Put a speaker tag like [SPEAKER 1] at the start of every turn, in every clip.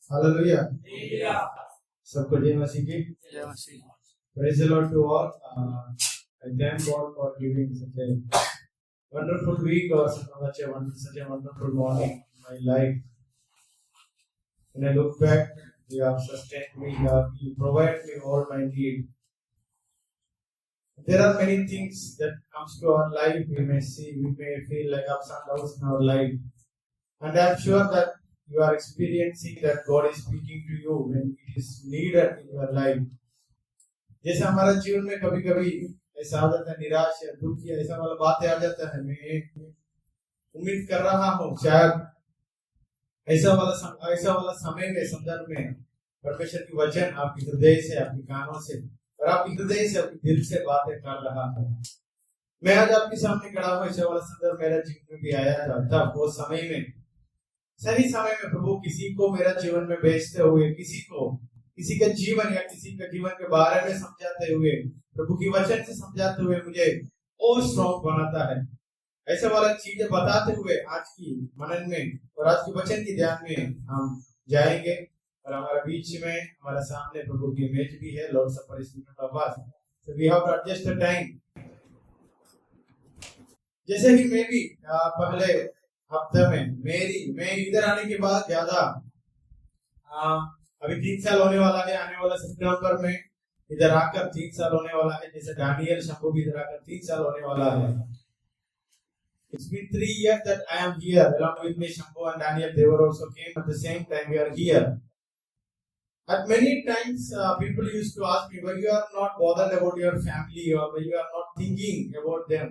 [SPEAKER 1] Hallelujah. सबको जय मसीह की। Praise the Lord to all. I thank God for giving such a wonderful week or such a wonderful morning in my life. When I look back, you have sustained me, you provide me all my need. There are many things that comes to our life. We may feel like ups and downs in our life, and I am sure that you are experiencing that God is speaking to you when it is needed in your life. जैसे हमारा जीवन में कभी कभी ऐसा आ जाता है, निराश या दुख या ऐसा वाला बातें आ जाता है, मैं उम्मीद कर रहा हूँ शायद ऐसा वाला समय में संदर्भ में परमेश्वर की वचन आपकी हृदय से, आपके कानों से और आपकी हृदय से, आपके दिल से बातें कर रहा है। मैं आज आपके सामने खड़ा हूँ, ऐसा वाला संदर्भ मेरा जीवन में भी आया था। तब वो समय में, सही समय में प्रभु किसी को मेरा जीवन में भेजते हुए, किसी का जीवन या किसी के जीवन के बारे में समझाते हुए, प्रभु की वचन से समझाते हुए मुझे और स्ट्रॉन्ग बनाता है। ऐसे वाला चीजें बताते हुए आज की मनन में और आज की वचन की ध्यान में हम जाएंगे। और हमारा बीच में, हमारा सामने प्रभु की इमेज भी है, lord supper so we have to adjust the time. जैसे कि मैं भी पहले हफ्ते में मैं इधर आने के बाद ज्यादा अभी 3 साल होने वाला है, आने वाला सितंबर में इधर आकर 3 साल होने वाला है। जैसे डैनियल शंभू भी इधर आकर 3 साल होने वाला है। It's been 3 years that I am here along with me. Shambhu and Daniel, they were also came at the same time. We are here. At many times people used to ask me why you are not bothered about your family or why you are not thinking about them.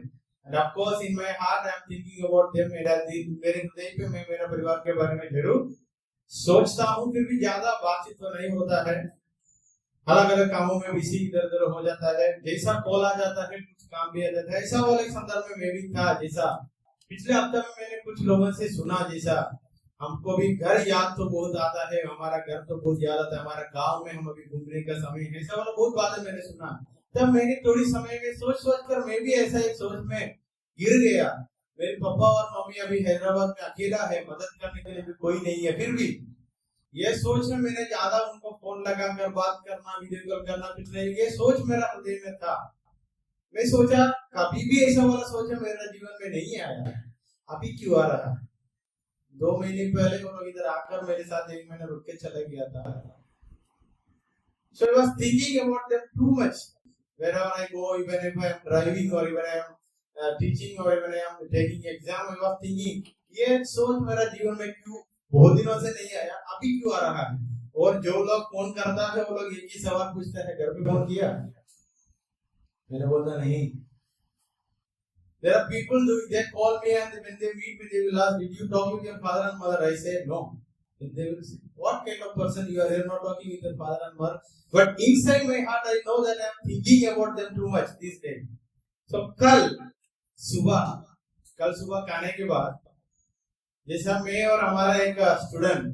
[SPEAKER 1] And of course in my heart I am thinking about them. मेरे हृदय पे मैं मेरा परिवार के बारे में जरूर सोचता हूँ, फिर भी ज्यादा बातचीत तो नहीं होता है। अलग अलग कामों में बिजी इधर उधर हो जाता है। जैसा कॉल आ जाता है, कुछ काम भी आ जाता है। ऐसा वाले संदर्भ में मैं भी था। जैसा पिछले हफ्ते में मैंने कुछ लोगों से सुना, जैसा हमको भी घर याद तो बहुत आता है, हमारा घर तो बहुत याद आता है, हमारा गांव में हम अभी घूमने का समय है, ऐसा वाला बहुत बातें मैंने सुना। तब मैंने थोड़ी समय में सोच कर मैं भी ऐसा एक सोच में गिर गया। मेरे पापा और मम्मी अभी हैदराबाद में अकेला है, मदद करने के लिए भी कोई नहीं है। फिर भी ये सोच में मैंने ज्यादा उनको फोन लगाकर बात करना, वीडियो कॉल करना, कुछ नहीं, ये सोच मेरा हृदय में था। मैं सोचा कभी भी ऐसा वाला सोच मेरा जीवन में नहीं आया, अभी क्यों आ रहा। 2 महीने पहले वो लोग इधर आकर मेरे साथ 1 महीना रुक के चले गया था। So I was thinking about them too much. Wherever I go, even if I am driving or even I am teaching or even I am taking exam, I was thinking ये सोच मेरा जीवन में क्यों बहुत दिनों से नहीं आया, अभी क्यों आ रहा है। और जो लोग फोन करता है वो लोग एक ही सवाल पूछते हैं, घर पे फोन किया? मैंने बोलता नहीं। There are people who they call me and when they meet me they will ask, did you talk with your father and mother? I say no. And they will say, what kind of person you are? You are not talking with your father and mother. But inside my heart I know that I am thinking about them too much these days. So कल सुबह खाने के बाद, जैसा मैं और हमारा एक स्टूडेंट,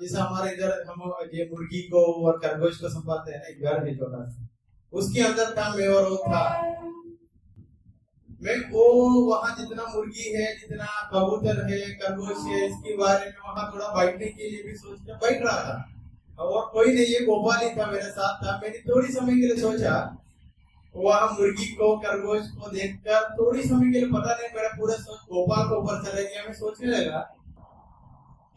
[SPEAKER 1] जैसा हमारे इधर हम ये मुर्गी को और खरगोश को संभालते हैं, एक घर है छोटा सा, उसके अंदर था मैं और वो था। मैं वो वहाँ जितना मुर्गी है, जितना कबूतर है, खरगोश है, इसके बारे में वहाँ थोड़ा बैठने के लिए भी सोच के बैठ रहा था। और कोई नहीं, ये गोपाल ही था मेरे साथ था। मैंने थोड़ी समय के लिए सोचा, वहाँ मुर्गी को खरगोश को देखकर थोड़ी समय के लिए पता नहीं मेरा पूरा सोच गोपाल के ऊपर चला गया। मैं सोचने लगा,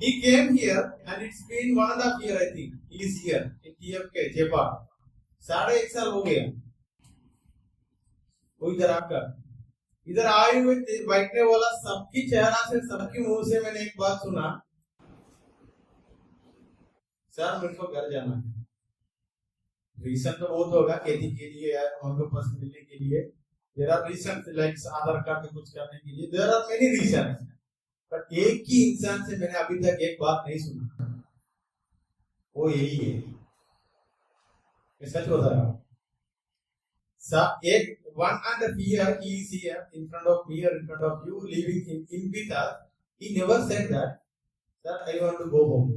[SPEAKER 1] he came here and it's been 1.5 years I think he is here in TFK जेपा, 1.5 साल हो गया वो इधर आकर। इधर आए हुए बैठने वाला सबकी चेहरा से, सबकी मुंह से मैंने एक बात सुना, सर मेरे को घर जाना है। रीजन तो बहुत होगा, खेती के लिए या उनको पास मिलने के लिए। There are reason like Aadhaar card कुछ करने के लिए, there are many reason, but एक ही इंसान से मैंने अभी तक एक बात नहीं सुना, वो यही है। मैं सच बता रहा हूँ, एक 1.5 years he is here in front of me or in front of you, living in with us. He never said that I want to go home.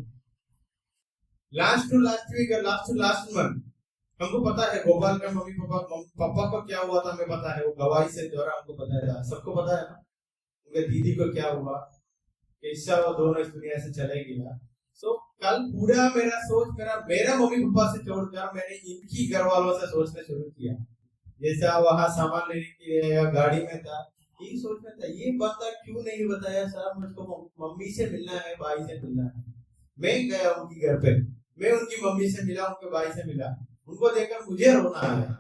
[SPEAKER 1] Last week or last month हमको पता है गोपाल का mummy papa को क्या हुआ था, हमें पता है, वो गवाही से द्वारा हमको पता है, सबको पता है ना। उनके दीदी को क्या हुआ, कैसा वो दोनों इस दुनिया से चले गया। सो कल पूरा मेरा मम्मी पापा से छोड़कर मैंने इनकी घर वालों से सोचना शुरू किया। जैसा वहां सामान लेने के लिए या गाड़ी में था, यही सोच में था, ये बंदा क्यों नहीं बताया सर मुझको मम्मी से मिलना है, भाई से मिलना है। मैं गया उनकी घर पे, मैं उनकी मम्मी से मिला, उनके भाई से मिला, उनको देखकर मुझे रोना आया।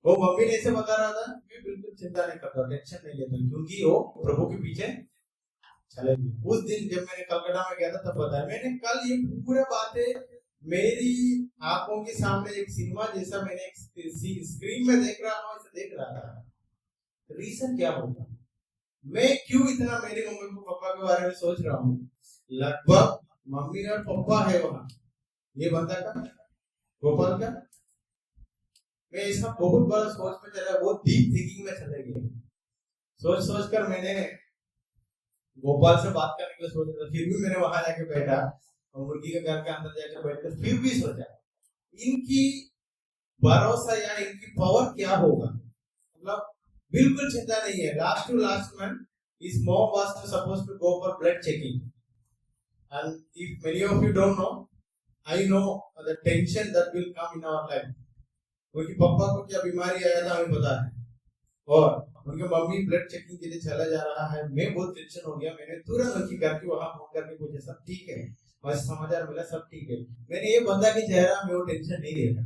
[SPEAKER 1] वो मम्मी ने ऐसे बता रहा था, मैं बिल्कुल चिंता नहीं करता, टेंशन नहीं लेता, क्योंकि वो प्रभु के पीछे चले गए। उस दिन जब मैंने कलकत्ता में गया था तब बताया मैंने। कल ये पूरा बातें मेरी आंखों के सामने एक सिनेमा जैसा मैंने एक स्क्रीन में देख रहा हूँ, ऐसे देख रहा था। रीजन क्या होगा, मैं क्यों इतना मेरे मम्मी को पापा के बारे में सोच रहा हूँ। लगभग मम्मी और पापा है वहां, ये बंदा का गोपाल का। मैं इसका बहुत बड़ा सोच में चला, वो डीप थिंकिंग में चले गए। सोच कर मैंने गोपाल से बात करने के लिए सोचा था, फिर भी मैंने वहां जाके बैठा और मुर्गी के घर के अंदर जाके बैठकर फिर भी सोचा इनकी भरोसा या इनकी पावर क्या होगा। मतलब बिल्कुल चिंता नहीं है। Last to last month his mom was supposed to go for blood checking, and if many of you don't know, I know the tension that will come in our life. उनके पापा को क्या बीमारी आया था हमें पता है, और उनके मम्मी ब्लड चेकिंग के लिए चला जा रहा है। मैं बहुत टेंशन हो गया। मैंने तुरंत उनकी घर के वहां फोन करके पूछा सब ठीक है, बस समाचार मिला सब ठीक है। मैंने ये बंदा के चेहरा में वो टेंशन नहीं देखा,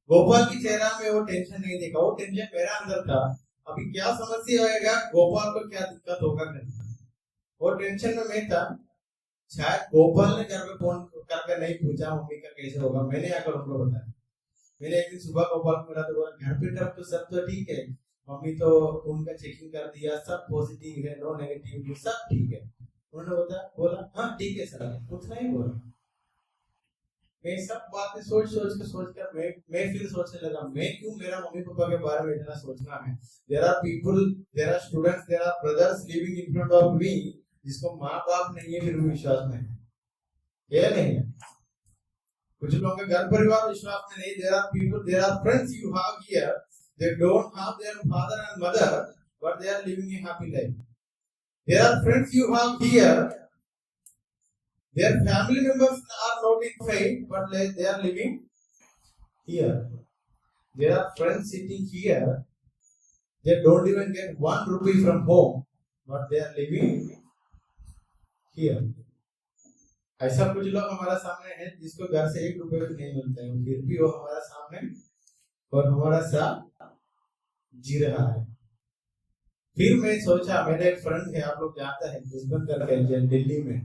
[SPEAKER 1] गोपाल की चेहरा में वो टेंशन नहीं देखा। वो टेंशन मेरा अंदर था, अभी क्या समस्या आएगा, गोपाल को क्या दिक्कत होगा करके वो टेंशन में मैं था। शायद गोपाल ने घर पे फोन करके नहीं पूछा मम्मी का कैसे होगा, मैंने आकर उनको बताया। मैंने एक दिन सुबह गोपाल को मिला तो बोला घर पे तरफ तो सब तो ठीक है, मम्मी तो उनका चेकिंग कर दिया, सब पॉजिटिव है, नो नेगेटिव, सब ठीक है। उन्होंने बोला हाँ ठीक है सर, कुछ नहीं बोला। मैं सब बातें सोच कर मैं फिर सोचने लगा, मैं क्यों मेरा मम्मी पापा के बारे में इतना सोचना है। There are people, there are students, there are brothers living in front of me, जिसको माँ बाप नहीं है फिर भी विश्वास में है, ये नहीं है। कुछ लोगों के घर परिवार विश्वास में नहीं। There are people, there are friends you have here, they don't have their father and mother, but they are living a happy life. There are friends you have here, their family members are not in faith, but they are living here. There are friends sitting here, they don't even get 1 rupee from home, but they are living here. ऐसा कुछ लोग हमारा सामने हैं जिसको घर से 1 रुपए भी नहीं मिलता है, फिर भी वो हमारा सामने और हमारा साथ जी रहा है। फिर मैं सोचा, मेरा एक फ्रेंड है, आप लोग जानते हैं, हस्बैंड करके दिल्ली में,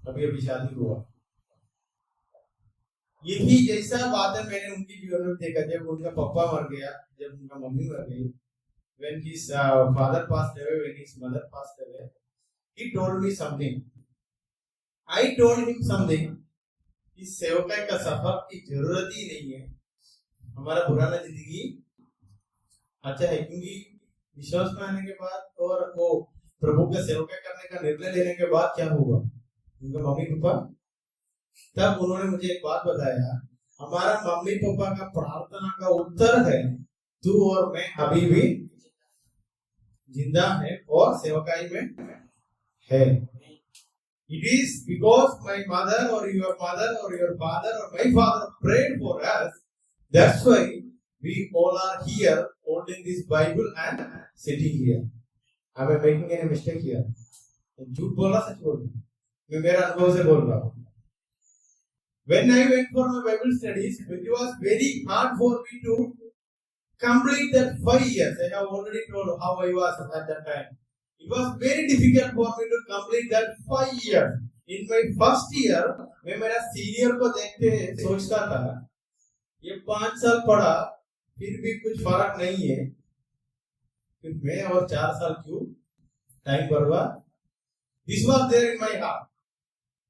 [SPEAKER 1] अभी शादी हुआ। यही जैसा बात है मैंने उनकी जीवन में देखा। जब उनका पापा मर गया, जब उनका मम्मी मर गई, when his father passed away, when his mother passed away, he told me something. I told him something, इस सेवकाई का सफर की जरूरत ही नहीं है, हमारा पुराना जिंदगी अच्छा है। क्योंकि विश्वास में आने के बाद और वो प्रभु का सेवकाई करने का निर्णय लेने के बाद क्या हुआ, उनका मम्मी पापा, तब उन्होंने मुझे एक बात बताया, हमारा मम्मी पापा का प्रार्थना का उत्तर है तू और मैं अभी भी जिंदा है और सेवकाई में है। It is because my mother or your father or my father prayed for us. That's why we all are here holding this Bible and sitting here. Am I making any mistake here? झूठ बोल रहा, सच बोल रहा, मैं मेरा अनुभव से बोल रहा हूँ। When I went for my Bible studies, it was very hard for me to complete that 5 years. I have already told how I was at that time. It was very difficult for me to complete that 5 years. In my first year, मैं मेरा senior को देखते सोचता था, ये 5 साल पढ़ा फिर भी कुछ फर्क नहीं है, फिर मैं और 4 साल क्यों टाइम बर्बाद। This was there in my heart.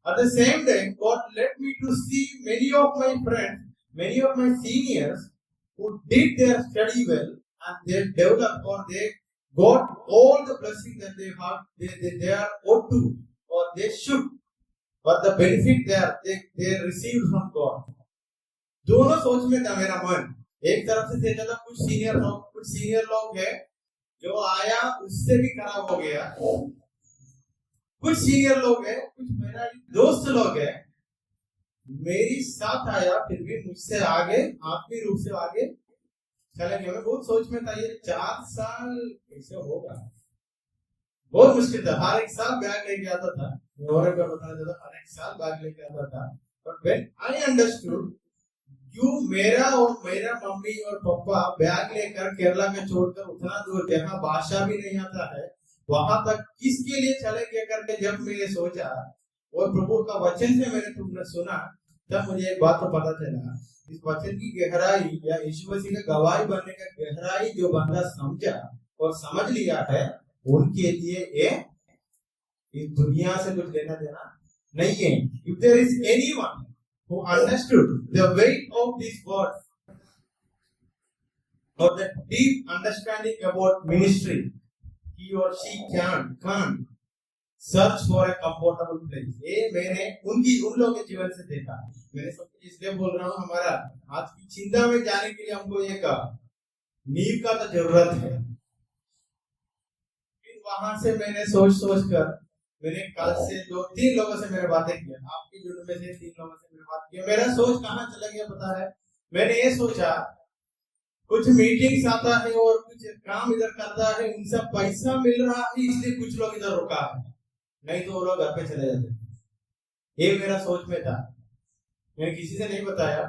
[SPEAKER 1] At the same time, God led me to see many of my friends, many of my seniors who did their study well and they developed or they got all the blessings that they have, they are ought to or they should, but the benefit they received from God. दोनों सोच में था मेरा मन। एक तरफ से देखा था कुछ सीनियर लोग है जो आया उससे भी खराब हो गया, कुछ सीनियर लोग हैं, कुछ मेरा दोस्त लोग हैं, मेरी साथ आया, फिर भी मुझसे आगे आत्मीय रूप से आगे चले गए। मैं बहुत सोच में था, ये 4 साल कैसे होगा, बहुत मुश्किल था। हर एक साल बैग लेके आता था, और बताना चाहता, हर एक साल बैग लेके आता था। बट व्हेन आई अंडरस्टूड क्यों मेरा और मेरा मम्मी और पापा बैग लेकर केरला में छोड़कर उतना दूर, जहाँ भाषा भी नहीं आता है, वहां तक किसके लिए चले गए करके जब मैंने सोचा और प्रभु का वचन से मैंने तुमने सुना, तब मुझे एक बात तो पता चला, इस वचन की गहराई या यीशु मसीह का गवाही बनने का गहराई जो बंदा समझा और समझ लिया है, उनके लिए ये इस दुनिया से कुछ लेना देना नहीं है। If there is anyone who understood the weight of this word or the deep understanding about ministry, he or she can't search for a comfortable place. ये मैंने उन लोगों के जीवन से देखा। मैंने सब कुछ इसलिए बोल रहा हूँ, हमारा आज की चिंता में जाने के लिए हमको एक नींव का तो जरूरत है। वहां से मैंने सोच कर मैंने कल से 2-3 लोगों से मैंने बातें की, आपके जुड़ में से 3 लोगों से मैंने बात की। मेरा सोच कहाँ चला गया पता है? मैंने ये सोचा कुछ मीटिंग्स आता है और कुछ काम इधर करता है, उनसे पैसा मिल रहा है इसलिए कुछ लोग इधर रुका है, नहीं तो वो लोग घर पे चले जाते। ये मेरा सोच में था, मैंने किसी से नहीं बताया।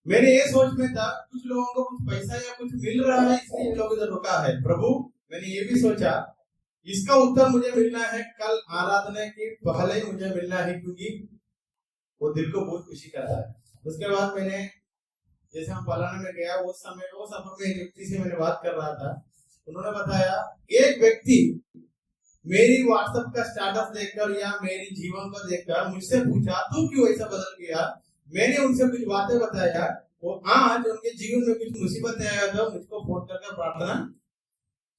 [SPEAKER 1] मैंने ये सोच में था कुछ लोगों को कुछ पैसा या कुछ मिल रहा है इसलिए लोग इधर रुका है। प्रभु, मैंने ये भी सोचा इसका उत्तर मुझे मिलना है कल आराधना के पहले मुझे मिलना है, क्योंकि वो दिल को बहुत खुशी करता है। उसके बाद मैंने जैसे हम पलाना में गया, वो सफर में एक व्यक्ति से मैंने बात कर रहा था, उन्होंने बताया एक व्यक्ति मेरी व्हाट्सएप का स्टेटस देखकर या मेरी जीवन को देखकर मुझसे पूछा तू क्यों ऐसा बदल गया। मैंने उनसे कुछ बातें बताया, वो आज उनके जीवन में कुछ मुसीबत आया तो मुझको फोन करके प्रार्थना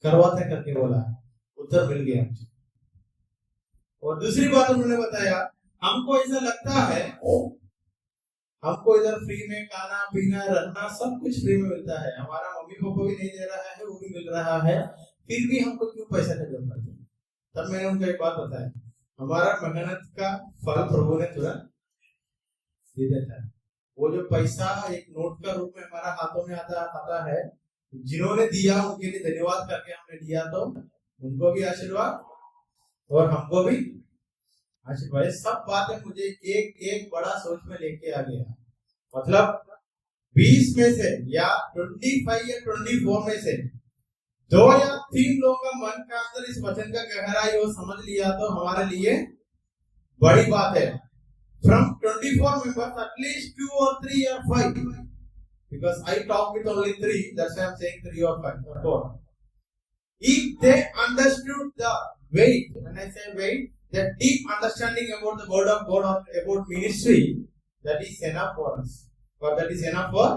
[SPEAKER 1] करवाते करके बोला, उत्तर मिल गया। और दूसरी बात उन्होंने बताया, हमको ऐसा लगता है हमको इधर फ्री में खाना पीना रहना सब कुछ फ्री में मिलता है, हमारा मम्मी पापा भी नहीं दे रहा है, वो भी मिल रहा है, फिर भी हमको क्यों पैसा की जरूरत है। तब मैंने उनको एक बात बताया, हमारा मेहनत का फल प्रभु ने तुरंत दे देता है। वो जो पैसा एक नोट का रूप में हमारा हाथों में आता है, जिन्होंने दिया उनके लिए धन्यवाद करके हमने दिया तो उनको भी आशीर्वाद और हमको भी आशीर्वाद। सब बातें मुझे एक बड़ा सोच में लेके आ गया। मतलब 20 में से या 25 या 24 में से 2 या 3 लोगों का मन का अंदर इस वचन का गहराई वो समझ लिया तो हमारे लिए बड़ी बात है। From 24 members, at least 2 or 3 or 5, because I talk with only 3, that's why I'm saying 3 or 5 or 4. If they understood the weight, when I say weight, the deep understanding about the word of God or about ministry, that is enough for us, or that is enough for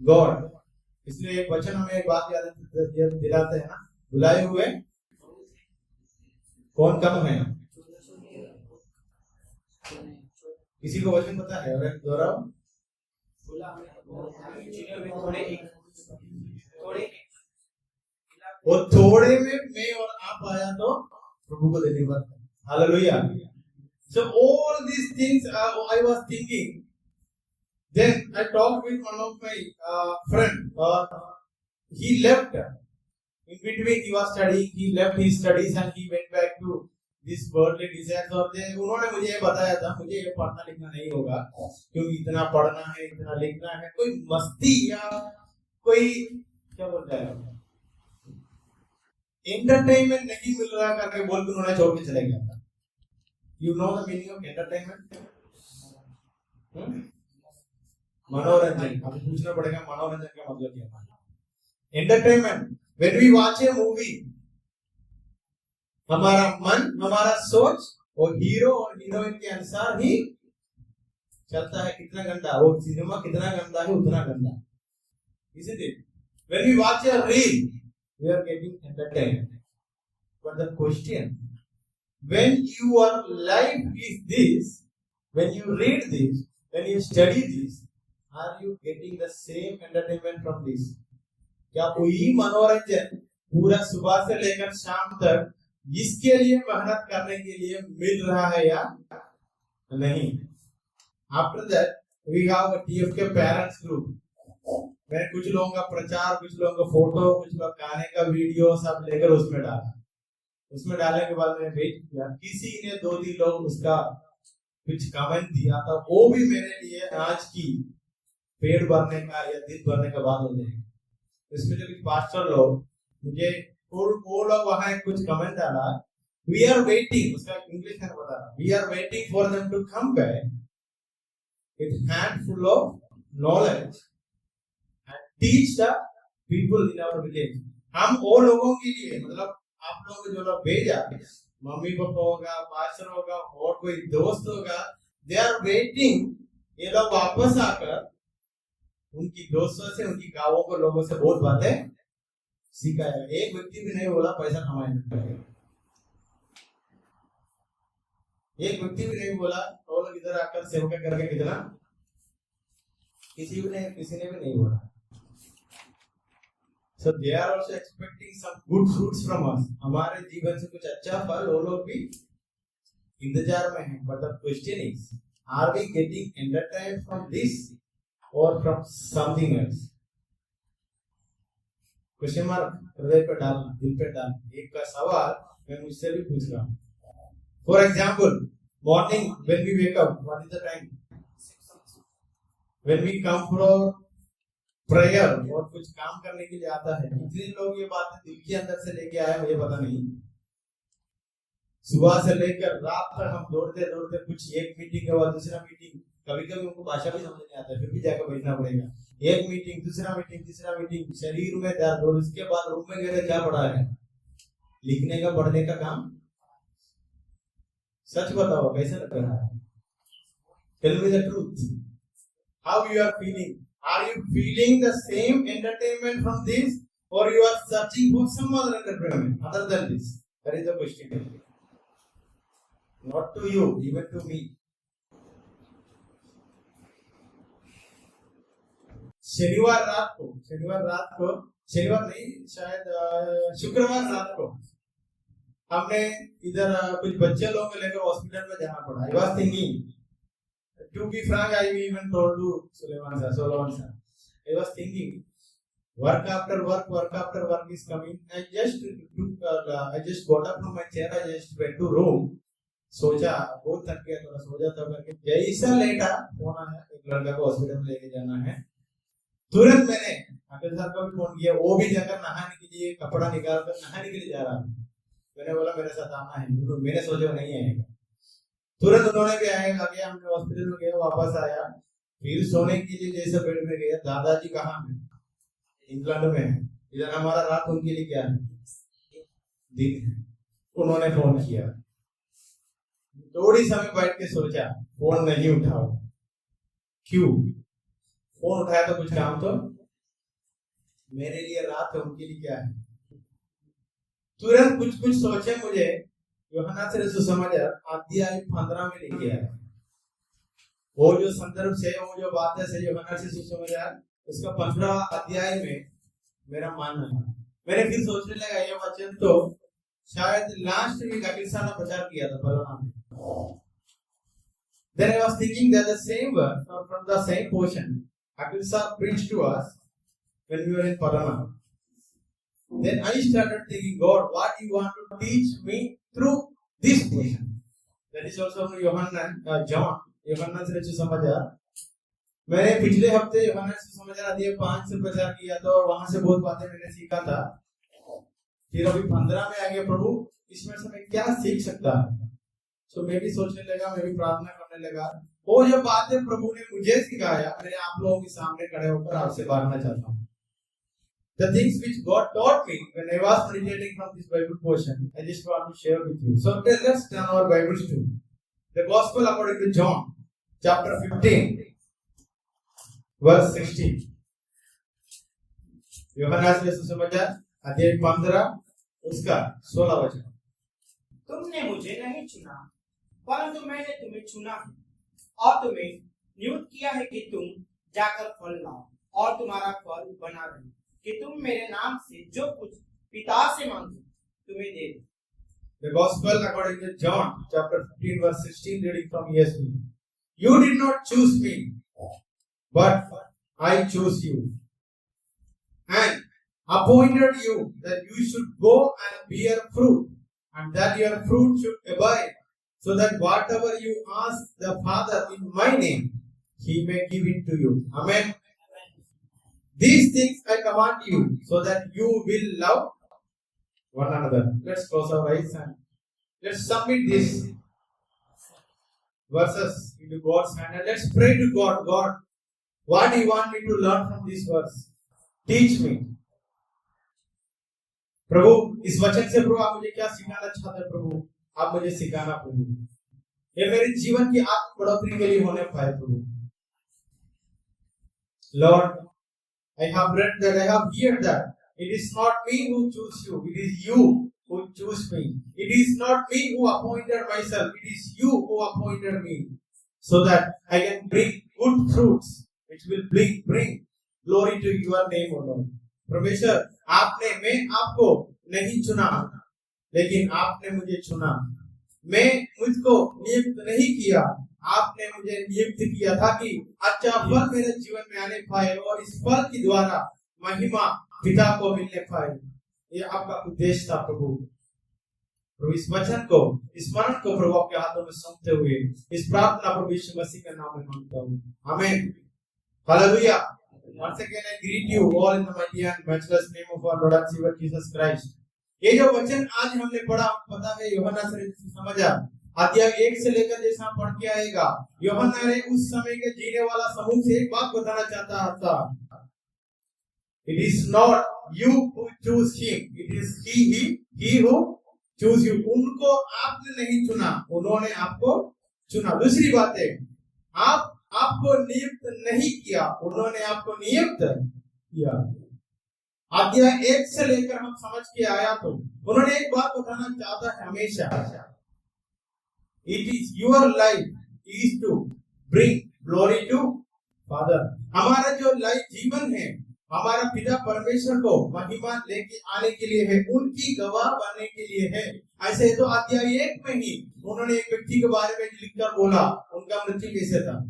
[SPEAKER 1] God. इसलिए एक वचन हमें एक बात याद दिलाते हैं ना, बुलाए हुए कौन कम है? किसी को वचन पता है? और दोहराओ, और थोड़े में मैं और आप आया तो प्रभु को धन्यवाद। Hallelujah. So all these things I was thinking. Then I talked with one of my friend. He left in between. He was studying. He left his studies and he went back to this worldly desires. और उन्होंने मुझे ये बताया था, मुझे ये पढ़ना लिखना नहीं होगा क्योंकि इतना पढ़ना है, इतना लिखना है, कोई मस्ती या कोई क्या बोलता है एंटरटेनमेंट नहीं मिल रहा करके बोल के उन्होंने छोड़ के चले गया था। You know the meaning of entertainment? मनोरंजन। अब पूछना पड़ेगा मनोरंजन का मतलब क्या है? Entertainment, when we watch a movie, हमारा मन, हमारा सोच और हीरो और हीरोइन के अनुसार ही चलता है। कितना गंदा वो सिनेमा, कितना गंदा है उतना गंदा, isn't it? When we watch a reel, we are getting entertained. But the question, when your life is this, when you read this, when you study this, are you getting the same entertainment from this? क्या वही मनोरंजन पूरा सुबह से लेकर शाम तक इसके लिए मेहनत करने के लिए मिल रहा है या नहीं। After that we have a TFK parents group. मैंने कुछ लोगों का प्रचार, कुछ लोगों का फोटो, कुछ लोग खाने का वीडियो सब लेकर उसमें डाला। उसमें डालने के बाद मैंने वेट किया, किसी ने 2-3 लोग उसका कुछ कमेंट दिया था, वो भी मेरे लिए आज की पेट भरने का या दिल भरने का बात हो जाएगा। इसमें जो कुछ पास्टर लोग मुझे वो लोग वहां कुछ कमेंट डाला, वी आर वेटिंग, उसका इंग्लिश में बता रहा, we are waiting for them to come back with handful of knowledge and teach the people in our village। हम वो लोगों के लिए, मतलब आप लोग जो लोग भेजा, मम्मी पापा होगा, पास्टर होगा और कोई दोस्त होगा, they are waiting, ये लोग वापस आकर उनकी दोस्तों से, उनकी गांवों को लोगों से बहुत बातें सिखाएगा। एक व्यक्ति भी नहीं बोला पैसा कमाएगा, एक व्यक्ति भी नहीं बोला वो लोग इधर आकर सेवा करके कितना, किसी ने भी नहीं बोला। So they are also expecting some good fruits from us। हमारे जीवन से कुछ अच्छा फल वो लोग भी इंतजार में हैं। But the question is, are we getting entertained from this or from something else? Question mark हृदय पे डालना, दिल पे डालना। एक का सवाल मैं मुझसे भी पूछ रहा हूँ। For example, morning when we wake up, what is the time? When we come for prayer और कुछ काम करने के लिए आता है, कितने लोग ये बातें दिल के अंदर से लेके आए मुझे पता नहीं। सुबह से लेकर रात तक हम दौड़ते दौड़ते, कुछ एक मीटिंग के बाद दूसरा मीटिंग, कभी कभी उनको भाषा भी समझ नहीं आता, फिर भी जाकर बैठना पड़ेगा। एक मीटिंग, दूसरा मीटिंग, तीसरा मीटिंग, शरीर में दर्द, और उसके बाद रूम में गए क्या पढ़ा है, लिखने का पढ़ने का काम। सच बताओ कैसे लग रहा है? Tell me the truth, how you are feeling? Are you feeling the same entertainment from this, or you are searching for some other entertainment other than this? That is the question. Not to you, even to me. शनिवार नहीं, शायद शुक्रवार रात को हमने इधर कुछ बच्चे लोगों को लेकर हॉस्पिटल में जाना पड़ा। I was thinking, to be frank, I even told to Solomon sir, I was thinking, work after work is coming. I just got up from my chair, I just went to room, सोचा बहुत थक गया, थोड़ा सो जाता करके जैसा लेटा, phone आया, एक लड़का को हॉस्पिटल में लेके जाना है। तुरंत मैंने अखिल सर को भी फोन किया, वो भी जाकर नहाने के लिए कपड़ा निकाल कर नहाने के लिए जा रहा था। मैंने बोला मेरे साथ आना है, मैंने सोचा नहीं आएगा। तुरंत उन्होंने भी आया, हमने हॉस्पिटल में गया, वापस आया, फिर सोने के लिए जैसे बेड में गया, दादाजी कहाँ है? इंग्लैंड में है। इधर हमारा रात उनके लिए क्या है, दिन है। उन्होंने फोन किया, थोड़ी समय बैठ के सोचा, फोन नहीं उठाओ। क्यों? फोन उठाया तो कुछ काम तो मेरे लिए रात है, उनके लिए क्या है? तुरंत कुछ सोचे मुझे, यूहन्ना से सुसमाचार अध्याय 15 में लिखे है। वो जो संदर्भ से, वो जो बातें से यूहन्ना से सुसमाचार, उसका 15 अध्याय में मेरा मानना है। मैंने फिर सोचने लगा, ये वचन तो शायद लास्ट वीक अखिल सर ने प्रचार किया था पलना में। Then I was thinking that the same verse from the same portion Akhil sir preached to us when we were in Palana. Then I started thinking, God, what you want to teach me through this portion? That is also from John, यूहन्ना से सुसमाचार। मैंने पिछले हफ्ते यूहन्ना से सुसमाचार अध्याय 5 से प्रचार किया था और वहां से बहुत बातें मैंने सीखा था। फिर अभी 15 में आ गया, प्रभु इसमें से मैं क्या सीख सकता है? तो मैं भी सोचने लगा, मैं भी प्रार्थना करने लगा। वो जो बातें प्रभु ने मुझे सिखाया, मैं आप लोगों के सामने खड़े होकर आपसे बांटना चाहता हूँ। The things which God taught me when I was meditating from this Bible portion, I just want to share with you. So let's turn our Bibles to the Gospel according to John, chapter 15, verse 16. यूहन्ना से सुसमाचार अध्याय 15 उसका 16 वचन।
[SPEAKER 2] तुमने मुझे नहीं चुना, परंतु मैंने तुम्हें चुना है और तुम्हें नियुक्त किया है कि तुम जाकर फल लाओ और तुम्हारा फल बना रहे, कि तुम मेरे नाम से जो कुछ पिता से मांगो तुम्हें दे दो।
[SPEAKER 1] The Gospel according to John, chapter 15, verse 16, reading from ESV. You did not choose me, but I chose you and appointed you that you should go and bear fruit, and that your fruit should abide, so that whatever you ask the Father in my name, he may give it to you. Amen. These things I command you, so that you will love one another. Let's close our eyes and let's submit these verses into God's hand and let's pray to God. God, what do you want me to learn from this verse? Teach me. प्रभु इस वचन से प्रभु आप मुझे क्या सिखाना चाहते हैं प्रभु आप मुझे सिखाना प्रभु ये मेरे जीवन की आत्म बढ़ोतरी के लिए होने पाए प्रभु Lord, I have read that, I have heard that it is not me who choose you, it is you who choose me. It is not me who appointed myself, it is you who appointed me, so that I can bring good fruits which will bring glory to your name, O Lord. परमेश्वर आपने मैं आपको नहीं चुना लेकिन आपने मुझे चुना मैं मुझको नियुक्त नहीं किया आपने मुझे नियुक्त किया था कि अच्छा फल मेरे जीवन में आने पाए और इस फल के द्वारा महिमा पिता को मिलने पाए ये आपका उद्देश्य था प्रभु प्रभु इस वचन को इस स्मरण को प्रभु आपके हाथों में सौंपते हुए इस प्रार्थना प्रभु यीशु मसीह के नाम में मांगता हूँ आमीन hallelujah Once again I greet you all in the mighty and matchless name of our Lord and Savior Jesus Christ. ये जो वचन आज हमने पढ़ा पता है यूहन्ना से समझा अध्याय 1 से लेकर जैसा पढ़ के आएगा यूहन्ना ने उस समय के जीने वाला समूह से एक बात बताना चाहता था It is not you who choose him, it is he who choose you. उनको आपने नहीं चुना उन्होंने आपको चुना दूसरी बात है आपको नियुक्त नहीं किया उन्होंने आपको नियुक्त किया अध्याय 1 से लेकर हम समझ के आया तो उन्होंने एक बात बताना चाहता है हमेशा It is your life is to bring glory to Father. हमारा जो लाइफ जीवन है हमारा पिता परमेश्वर को महिमा लेके आने के लिए है उनकी गवाह बनने के लिए है ऐसे तो अध्याय 1 में ही उन्होंने एक व्यक्ति के बारे में लिखकर बोला उनका मृत्यु कैसे था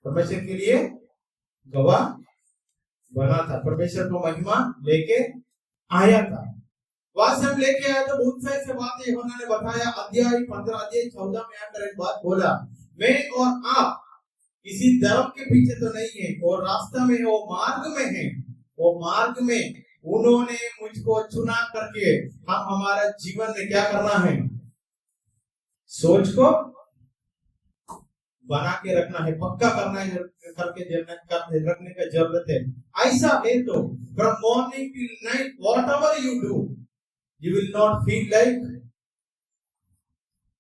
[SPEAKER 1] परमेश्वर के लिए गवाह बना था परमेश्वर को महिमा लेके आया था वास्तव लेके आया तो बहुत सारी से बातें उन्होंने बताया अध्याय 15 अध्याय 14 में आकर एक बात बोला मैं और आप किसी धर्म के पीछे तो नहीं है और रास्ता में वो मार्ग में उन्होंने मुझको चुना करके हम हमारा जीवन में क्या करना है सोच को बना के रखना है पक्का करना है करके रखने का जरूरत है ऐसा है तो from morning till night whatever you do you will not feel like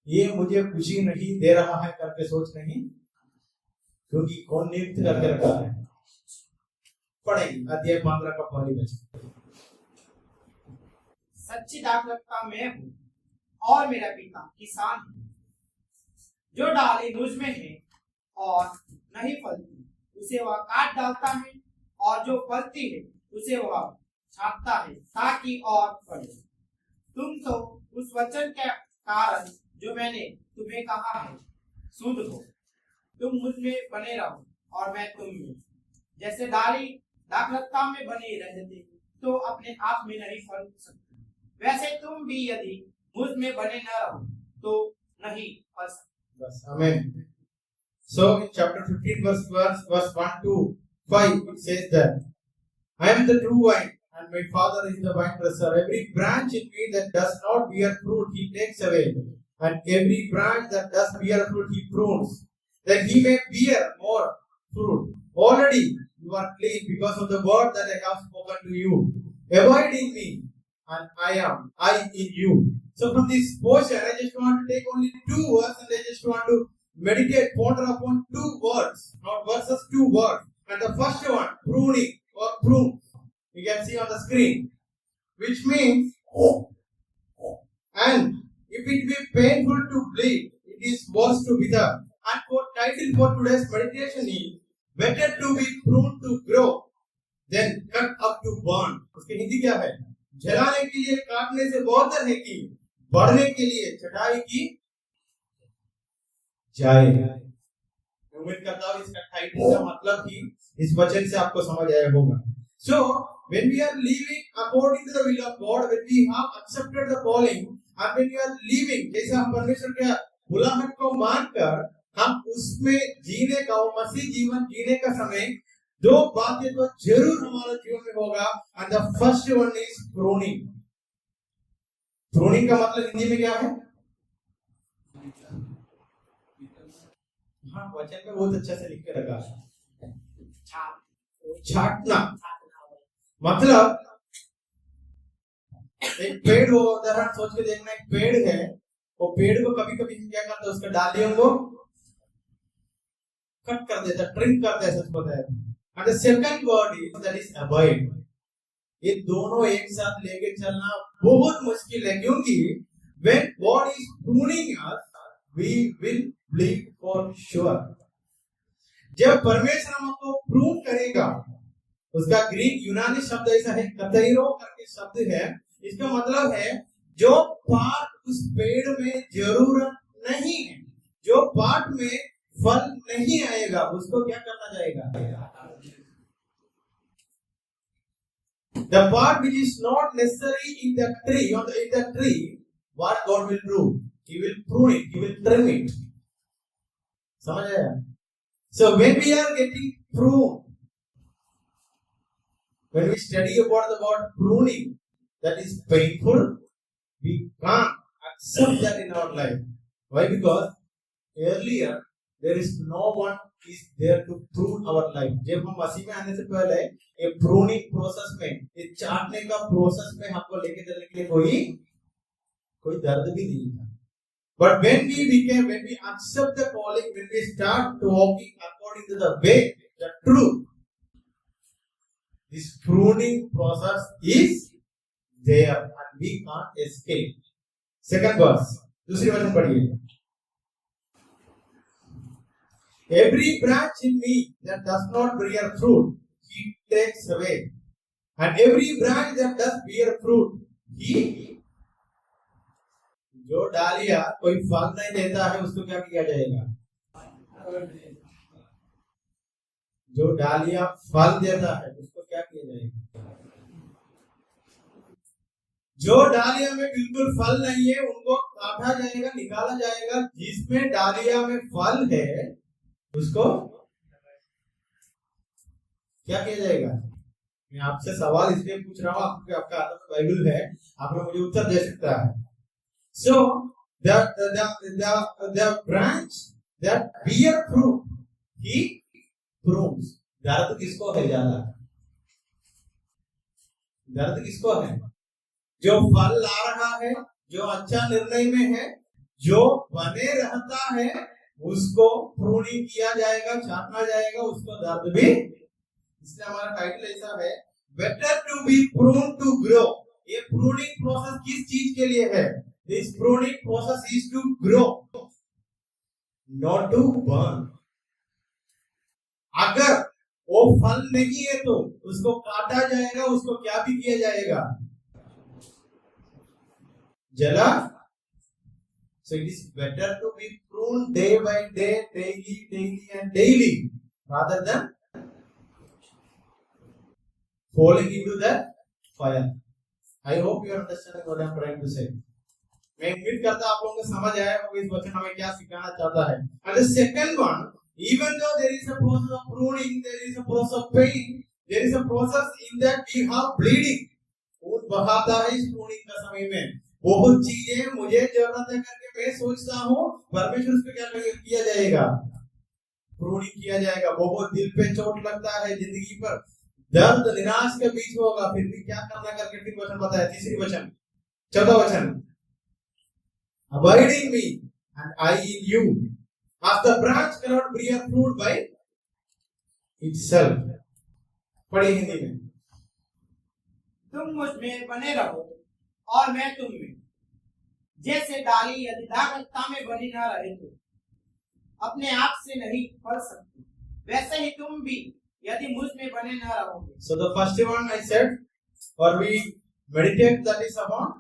[SPEAKER 1] ये मुझे खुशी नहीं दे रहा है करके सोच नहीं क्योंकि कौन नियुक्त करके रखा है पढ़ेंगे अध्याय 15 का पहली वचन
[SPEAKER 2] सच्ची दाखलता मैं हूँ और मेरा पिता किसान है जो डाली मुझ में है और नहीं फलती उसे वह काट डालता है और जो फलती है उसे वह छांटता है ताकि और फले तुम तो उस वचन के कारण जो मैंने तुम्हें कहा है शुद्ध हो तुम मुझ में बने रहो और मैं तुम में जैसे डाली दाखलता में बनी रहती तो अपने आप में नहीं फल सकती वैसे तुम भी यदि मुझ में बने न रहो तो नहीं फल सकते
[SPEAKER 1] Yes, amen. So in chapter 15 verse 1 to 5 it says that I am the true vine and my Father is the vine dresser. Every branch in me that does not bear fruit he takes away and every branch that does bear fruit he prunes that he may bear more fruit. Already you are clean because of the word that I have spoken to you. Abide in me and I in you. So from this portion, I just want to take only 2 words and I just want to meditate, ponder upon 2 words, not verses, 2 words. And the first one, pruning or prune, you can see on the screen, which means, and if it be painful to bleed, it is worse to wither. And for title for today's meditation is, better to be pruned to grow than cut up to burn. उसकी हिंदी क्या है? जलाने के लिए काटने से बहुत है कि बढ़ने के लिए छटाई की जाए। उम्मीद करता हूँ इसका टाइटल का मतलब ही इस वचन से आपको समझ आया होगा। So when we are living according to the will of God, when we have accepted the calling, and when we are living जैसे हम परमेश्वर के बुलाहट को मानकर हम उसमें जीने का, वो मसीह जीवन जीने का समय दो बातें तो जरूर हमारे जीवन में होगा। And the first one is pruning. Pruning का मतलब हिंदी में क्या है? हाँ, वचन में बहुत अच्छा से लिख के रखा है, छाटना। मतलब एक पेड़ हो, उदाहरण सोच के देखना, एक पेड़ है, वो पेड़ को कभी कभी क्या करता है, उसका डालियों को कट कर देता, ट्रिम कर देता, सच पता है। And the second word is that is avoid. ये दोनों एक साथ लेके चलना बहुत मुश्किल है, क्योंकि when God is pruning us, we will bleed for sure। जब परमेश्वर हमको प्रून करेगा, उसका ग्रीक यूनानी शब्द ऐसा है, कतैरो करके शब्द है। इसका मतलब है जो पार्ट उस पेड़ में जरूरत नहीं है, जो पार्ट में फल नहीं आएगा, उसको क्या करना जाएगा? The part which is not necessary in the tree, in the tree, what God will do? He will prune it, He will trim it. समझ आया? So when we are getting pruned, when we study about the word pruning, that is painful. We can't accept that in our life. Why? Because earlier there is no one is there to prune our life. जब हम मसीह में आने से पहले ये pruning process में, ये चाटने का process में हमको लेके चलने के लिए कोई दर्द भी नहीं था। But when we accept the calling, when we start walking according to the way, the truth, this pruning process is there and we can't escape. Second verse, दूसरी वचन पढ़िए। Every branch in me that does not bear fruit, He takes away, and every branch that does bear fruit, He जो डालिया कोई फल नहीं देता है उसको क्या किया जाएगा? जो डालिया फल देता है उसको क्या किया जाएगा? जो डालिया में बिल्कुल फल नहीं है उनको काटा जाएगा, निकाला जाएगा। जिसमें डालिया में फल है उसको क्या किया जाएगा? मैं आपसे सवाल इसलिए पूछ रहा हूँ, आपका हाथ में बाइबल है, आप लोग मुझे उत्तर दे सकता है। So the branch that bear fruit, He prunes. दर्द किसको है ज्यादा? दर्द किसको है? जो फल ला रहा है, जो अच्छा निर्णय में है, जो बने रहता है, उसको प्रूनिंग किया जाएगा, छाटना जाएगा, उसको दर्द भी। इसलिए हमारा टाइटल ऐसा है, better to be prune to grow. ये प्रूनिंग प्रोसेस किस चीज के लिए है? This pruning process is to grow, not to burn. अगर वो फल नहीं है तो उसको काटा जाएगा, उसको क्या भी किया जाएगा? जला। So it is better to be pruned day by day, daily and daily, rather than falling into the fire. I hope you understand what I am trying to say. मैं उम्मीद करता आप लोगों को समझ आया होगा इस वचन हमें क्या सिखाना चाहता है। And the second one, even though there is a process of pruning, there is a process of pain, there is a process in that we have bleeding. खून बहाता है इस pruning का समय में। बहुत चीजें मुझे जरूरत है करके मैं सोचता हूँ, परमेश्वर उस पर क्या किया जाएगा? pruning किया जाएगा। बहुत दिल पे चोट लगता है, जिंदगी पर दर्द निराश के बीच होगा, फिर भी क्या करना करके फिर वचन बताया। तीसरी वचन, चौथा वचन, Abide in me and I in you, as the branch cannot bear fruit by itself. पढ़िए हिंदी में।
[SPEAKER 2] तुम मुझ में बने रहो और मैं तुम में। जैसे डाली यदि दागता में बनी न रहे तो अपने आप से नहीं फल सकती, वैसे ही तुम भी यदि मुझ में बने न रहोगे।
[SPEAKER 1] So the first one I said, or we meditate, that is about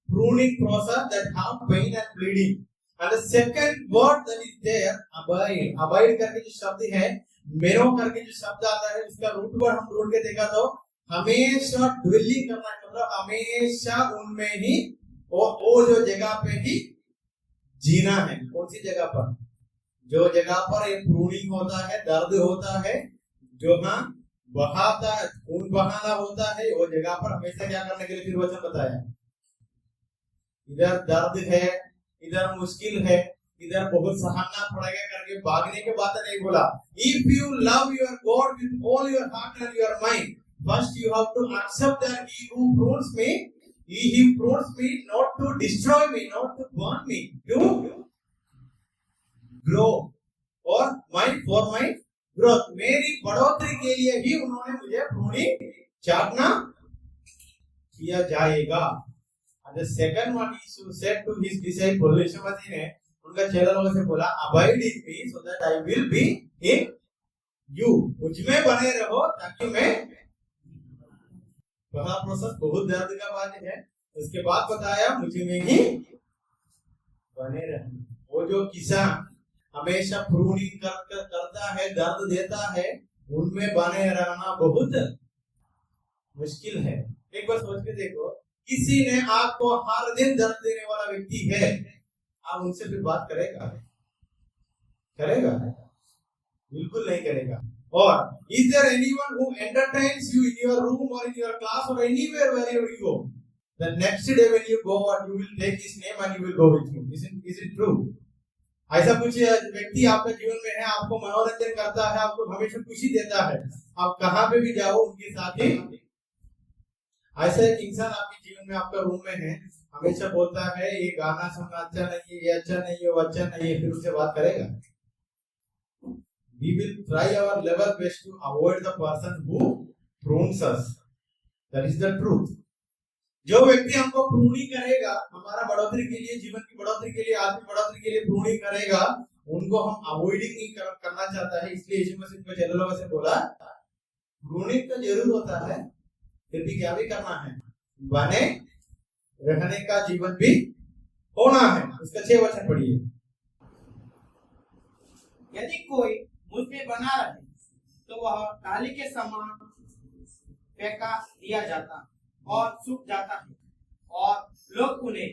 [SPEAKER 1] pruning process that have pain and bleeding. And the second word that is there, abide. Abide करके जो शब्द है, मेरो करके जो शब्द आता है, उसका रूट वर्ड हम ढूंढ के देखा तो हमेशा dwelling करना है, मतलब हमेशा उनमें ही वो जो जगह पे ही जीना है। कौन सी जगह पर? जो जगह पर ये प्रूनिंग होता है, दर्द होता है, जो हाँ बहाता है, खून बहाना होता है, वो जगह पर हमेशा क्या करने के लिए फिर वचन बताया? इधर दर्द है, इधर मुश्किल है, इधर बहुत सहना पड़ेगा करके भागने के बाद नहीं बोला। If you love your God with all your heart and your mind, first you have to accept that He who prunes me, He prunes me not to destroy me, not to burn me, to grow or for my growth. मेरी बढ़ोतरी के लिए ही उन्होंने मुझे pruning चाटना किया जाएगा। And the second one he said to his disciple, यीशु मसीह ने उनका चेला लोगों से बोला, abide in me so that I will be in you. मुझ में बने रहो ताकि मैं, पहला प्रोसेस बहुत दर्द का बात है, उसके बाद बताया मुझे में ही बने रहे। वो जो किसान हमेशा प्रूनिंग करता है, दर्द देता है, उनमें बने रहना बहुत मुश्किल है। एक बार सोच के देखो, किसी ने आपको हर दिन दर्द देने वाला व्यक्ति है, आप उनसे फिर बात करेगा? बिल्कुल नहीं करेगा। और is there anyone who entertains you in your room or in your class or anywhere wherever you go? The next day when you go, you will take his name and you will go with him. Is it true? ऐसा कुछ व्यक्ति आपके जीवन में है, आपको मनोरंजन करता है, आपको हमेशा खुशी देता है, आप कहाँ पे भी जाओ उनके साथ ही। ऐसा एक इंसान आपके जीवन में आपका रूम में है, हमेशा बोलता है ये गाना सुनना अच्छा नहीं है, ये अच्छा नहीं है, वो अच्छा नहीं है, फिर उससे बात करेगा? We will try our level best to avoid the person who prunes us. That is the truth. जो व्यक्ति हमको प्रूनिंग करेगा, हमारा बढ़ोतरी के लिए, जीवन की बढ़ोतरी के लिए, आत्मिक बढ़ोतरी के लिए प्रूनिंग करेगा, उनको हम अवॉइडिंग नहीं करना चाहता है। इसलिए यीशु मसीह को चेला लोगों से बोला, प्रूनिंग तो जरूर होता है, फिर भी क्या भी करना है? बने रहने का जीवन भी होना है। उसका 6 वचन पढ़िए।
[SPEAKER 2] यदि कोई मुझ में बना रहे तो वह डाली के समान फेंका दिया जाता और सूख जाता है और लोग उन्हें।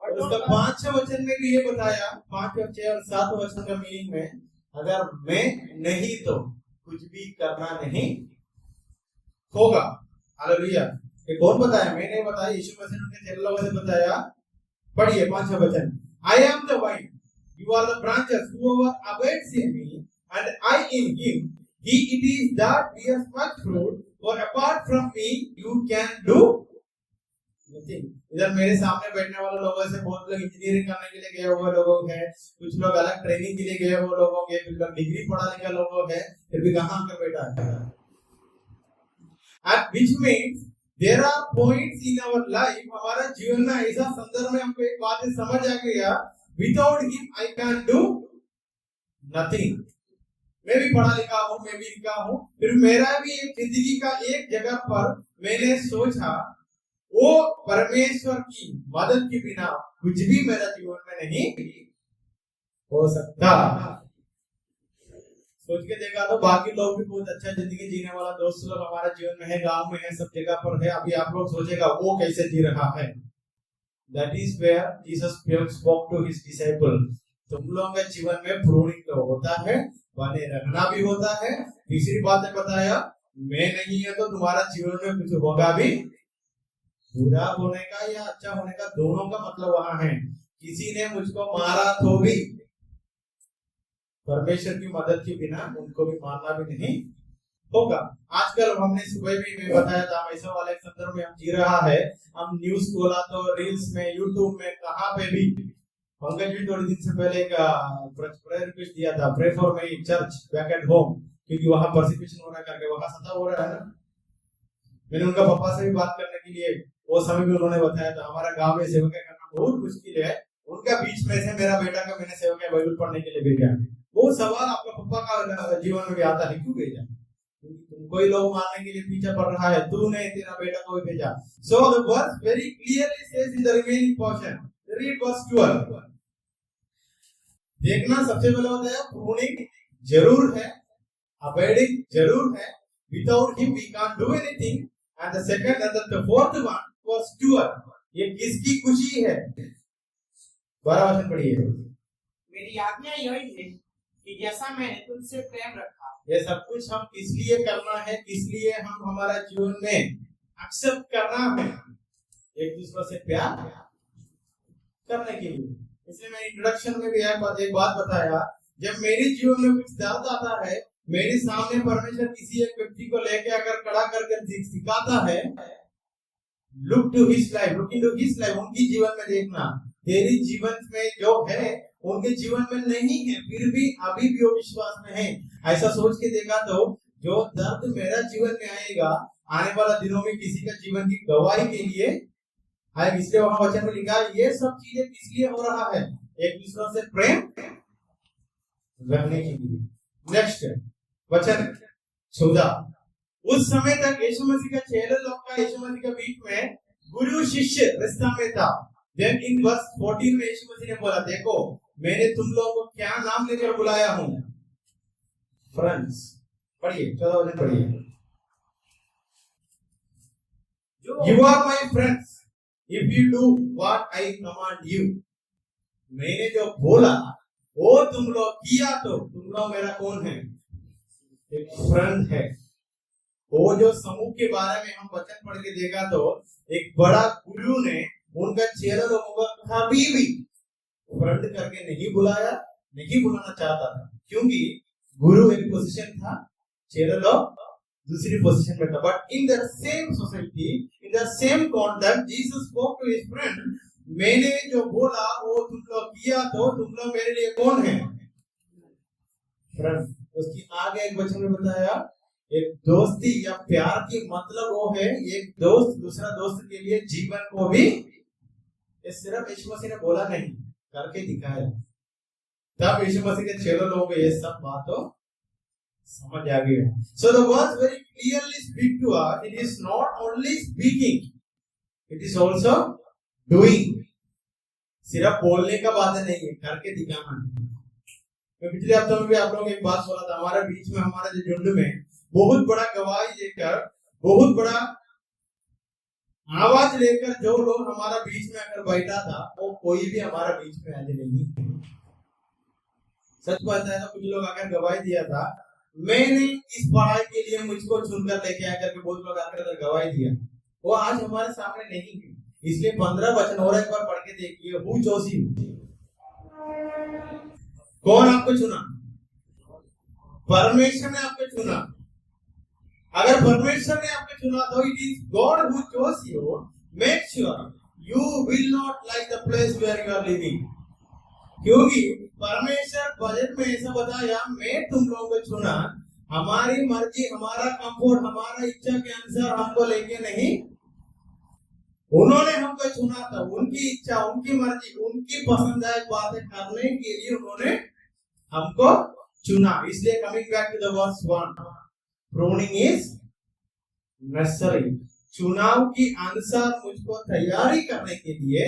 [SPEAKER 1] और उसका 5 वचन में भी ये बताया, 5, 6 और 7 वचन का मीनिंग में, अगर मैं नहीं तो कुछ भी करना नहीं होगा। हालेलुया। ये कौन बताया? मैं नहीं बताया, यीशु मसीह ने उनके चेलों से बताया। पढ़िए 5 वचन। I am the vine, you are the branches, whoever abides in me and I in him, he it is that bears much fruit, for apart from me you can do nothing. इधर मेरे सामने बैठने वाले लोगों से बहुत लोग engineering करने के लिए गए हुए लोग हैं, कुछ लोग अलग ट्रेनिंग के लिए गए हुए लोग होंगे, कुछ लोग डिग्री पढ़ा लिखा लोग हैं, फिर भी कहाँ आकर बैठा है? And which means there are points in our life, हमारा जीवन में ऐसा संदर्भ में हमको एक बात समझ आ गया, without him I can do nothing. मैं भी पढ़ा लिखा हूँ, मैं भी लिखा हूँ, फिर मेरा भी एक जिंदगी का एक जगह पर मैंने सोचा वो परमेश्वर की मदद के बिना कुछ भी मेरा जीवन में नहीं हो सकता। सोच के देखा तो बाकी लोग भी बहुत अच्छा जिंदगी जीने वाला दोस्त लोग हमारे जीवन में है, गांव में है, सब जगह पर है। अभी आप लोग सोचेगा वो कैसे जी रहा है। That is where Jesus spoke to his disciples. तुम लोगों के जीवन में प्रूनिंग तो होता है, बने रहना भी होता है। तीसरी बात है बताया, मैं नहीं है तो तुम्हारा जीवन में कुछ होगा भी, बुरा होने का या अच्छा होने का, दोनों का मतलब वहां है। किसी ने मुझको मारा तो भी परमेश्वर की मदद के बिना उनको भी मारना भी नहीं होगा। आजकल हमने सुबह भी मैं बताया था, ऐसा वाले संदर्भ में हम जी रहा है। हम न्यूज खोला तो रील्स में, यूट्यूब में, कहाँ पे भी, पंकज भी थोड़े दिन से पहले एक प्रेयर रिक्वेस्ट दिया था, pray for my church back at home, क्योंकि वहां परसिक्यूशन हो रहा करके, वहां सता हो रहा है ना। मैंने उनका पापा से भी बात करने के लिए वो समय भी उन्होंने बताया था, हमारा गांव में सेवा करना बहुत मुश्किल है। उनका बीच में से मेरा बेटा का मैंने सेवा बाइबल पढ़ने के लिए भेजा। वो सवाल आपका पापा का जीवन में भी आता है, क्यों भेजा? क्योंकि तुम कोई लोग मारने के लिए पीछे पड़ रहा है, तूने तेरा बेटा को भी भेजा. So the verse very clearly says in the remaining portion. Read verse 12. देखना, सबसे पहले बताया pruning जरूर है, abiding जरूर है. Without him we can't do anything. And the second and the fourth one was 12. ये किसकी खुशी है? 12 वचन पढ़िए.
[SPEAKER 2] मेरी आज्ञा यही है कि जैसा मैंने तुमसे प्रेम रखा.
[SPEAKER 1] ये सब कुछ हम किस लिए करना है, किस लिए हम हमारा जीवन में एक्सेप्ट करना है, एक दूसरे से प्यार करने के लिए. इसलिए मैं इंट्रोडक्शन में भी एक बात बताया, जब मेरे जीवन में कुछ दर्द आता है, मेरे सामने परमेश्वर किसी एक व्यक्ति को लेके अगर खड़ा करके सिखाता है, look to his life, look into his life, उनकी जीवन में देखना, तेरी जीवन में जो है उनके जीवन में नहीं है, फिर भी अभी भी वो विश्वास में है. ऐसा सोच के देखा तो जो दर्द मेरा जीवन में आएगा, आने वाला दिनों में किसी का जीवन की गवाही के लिए आएगा. इसलिए वहां वचन में लिखा, ये सब चीजें किस लिए हो रहा है? एक दूसरे से प्रेम रखने के लिए. नेक्स्ट वचन 14. उस समय तक यीशु मसीह का चेले लोग का यीशु मसीह के बीच में गुरु शिष्य रिश्ता में था. Then in verse 14 में यीशु मसीह ने बोला, देखो मैंने तुम लोगों को क्या नाम लेकर बुलाया हूं? फ्रेंड्स. पढ़िए 14 वचन पढ़िए. You are my friends if you do what I command you. मैंने जो बोला वो तुम लोग किया तो तुम लोग मेरा कौन है? एक फ्रेंड है. वो जो समूह के बारे में हम वचन पढ़ के देखा तो एक बड़ा गुरु ने उनका चेला लोगों को कभी भी फ्रेंड करके नहीं बुलाया, नहीं बुलाना चाहता था, क्योंकि गुरु एक पोजीशन था, चेला लोग दूसरी पोजीशन में था. But in the same society, in the same context, Jesus spoke to his friend, मैंने जो बोला वो तुम लोग किया तो तुम लोग मेरे लिए कौन है? फ्रेंड. उसकी आगे एक वचन में बताया, एक दोस्ती या प्यार की मतलब वो है, एक दोस्त दूसरा दोस्त के लिए जीवन को भी, ये सिर्फ यीशु मसीह ने बोला नहीं, करके दिखाया. तब यीशु मसीह के चेलों लोगों को ये सब बातों समझ आ गया. So the words very clearly speak to us. It is not only speaking, it is also doing. सिर्फ बोलने का बात नहीं है, करके दिखाना है. मैं पिछले हफ्ते में भी आप लोगों को एक बात बोला था, हमारे बीच में, हमारे जो झुंड में बहुत बड़ा गवाही देकर, बहुत बड़ा आवाज लेकर जो लोग हमारा बीच में अगर बैठा था, वो कोई भी हमारा बीच में आज नहीं. सच बात है. कुछ लोग अगर गवाही दिया था, मैंने इस पढ़ाई के लिए मुझको चुनकर लेके आकर के बहुत लोग आकर गवाही दिया, वो आज हमारे सामने नहीं है. इसलिए 15 वचन और एक बार पढ़ के देखिए. Who chose you? कौन आपको चुना? परमेश्वर ने आपको चुना. अगर परमेश्वर ने आपको चुना तो it is God who chose you. Make sure you will not like the place where you are living. क्योंकि परमेश्वर बजट में ऐसा बताया, मैं तुम लोगों को चुना, हमारी मर्जी, हमारा कंफर्ट, हमारा इच्छा के अनुसार हमको लेके नहीं, उन्होंने हमको चुना था. उनकी इच्छा, उनकी मर्जी, उनकी पसंदायक बातें करने के लिए उन्होंने हमको चुना. इसलिए coming back to the verse 1, pruning is necessary. चुनाव की अनुसार मुझको तैयारी करने के लिए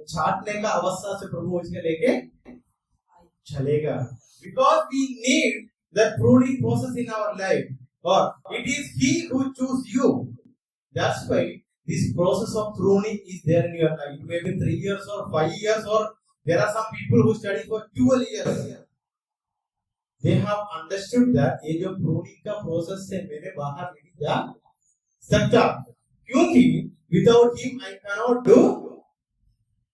[SPEAKER 1] छाटने का अवस्था से प्रभु मुझे लेके चलेगा. Because we need the pruning process in our life, और it is he who choose you. That's why this process of pruning is there in your life. It may be 3 years or 5 years, or there are some people who study for 12 years. They have understood that ये जो pruning का process से मेरे बाहर नहीं जा सकता, क्योंकि without him I cannot do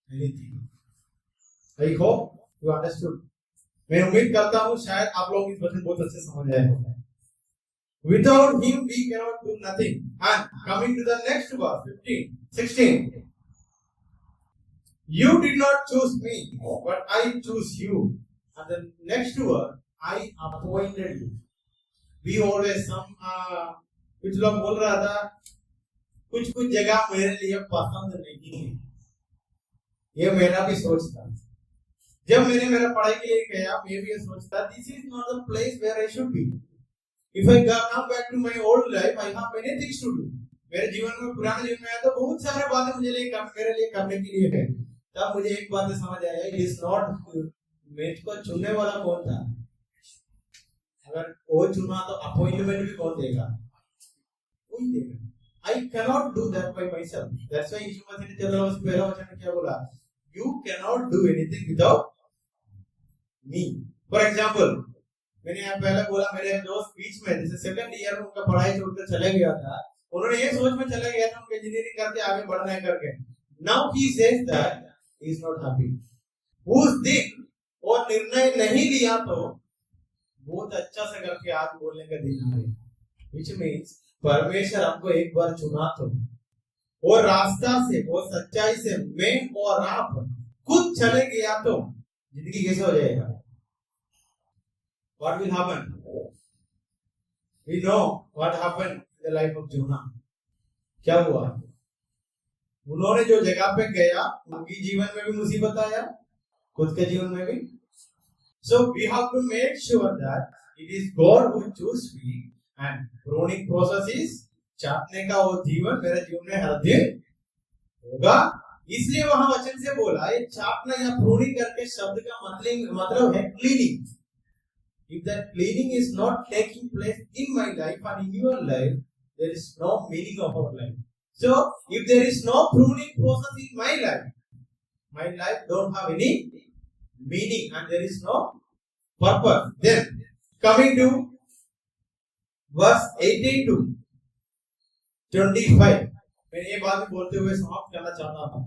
[SPEAKER 1] anything. I hope you understood. मैं उम्मीद करता हूँ शायद आप लोग इस वचन बहुत अच्छे समझ आए होंगे. Without him we cannot do nothing. And coming to the next verse, 16. You did not choose me, but I choose you. And the next word, I appointed you. We always कुछ लोग बोल रहा था, कुछ जगह मेरे लिए पसंद नहीं है. ये मेरा भी सोच था. जब मैंने मेरा पढ़ाई के लिए गया, मैं भी ये सोचता, this is not the place where I should be. If I come back to my old life, I have many things to do. मेरे जीवन में पुराने जीवन में आया तो बहुत सारे बातें मेरे लिए करने के लिए है. तब मुझे एक बात समझ आया, it is not मेरे को चुनने वाला कौन था. अगर वो चुना तो अपॉइंटमेंट भी कौन देगा? कोई देगा. I cannot do that by myself. That's why यीशु मसीह ने चलो उस पहला वचन में क्या बोला? You cannot do anything without me. For example, मैंने यहाँ पहले बोला मेरे दोस्त बीच में जैसे सेकंड ईयर में उनका पढ़ाई छोड़कर चले गया था. उन्होंने ये सोच में चले गया था उनके इंजीनियरिंग करके आगे बढ़ना है करके. Now he says that he is not happy. उस दिन वो निर्णय नहीं लिया तो बहुत अच्छा से करके आज बोलने का दिन आ गया. Which means परमेश्वर हमको एक बार चुना तो वो रास्ता से वो सच्चाई से मैं और आप खुद चले गया तो जिंदगी कैसे हो जाएगा? What will happen? We know what happened in the life of Jonah. क्या हुआ? उन्होंने जो जगह पे गया उनकी जीवन में भी मुसीबत आया, खुद के जीवन में भी. So we have to make sure that it is God who choose me. And pruning process is चाटने का वो जीवन मेरे जीवन में हर दिन होगा. इसलिए वहां वचन से बोला ये चाटना या प्रूनिंग करके शब्द का मतलब है cleaning. If that cleaning is not taking place in my life and in your life, there is no meaning of our life. So if there is no pruning process in my life don't have any meaning and there is no purpose. Then coming to verse 18 to 25, मैं ये बात बोलते हुए समाप्त करना चाहता हूँ.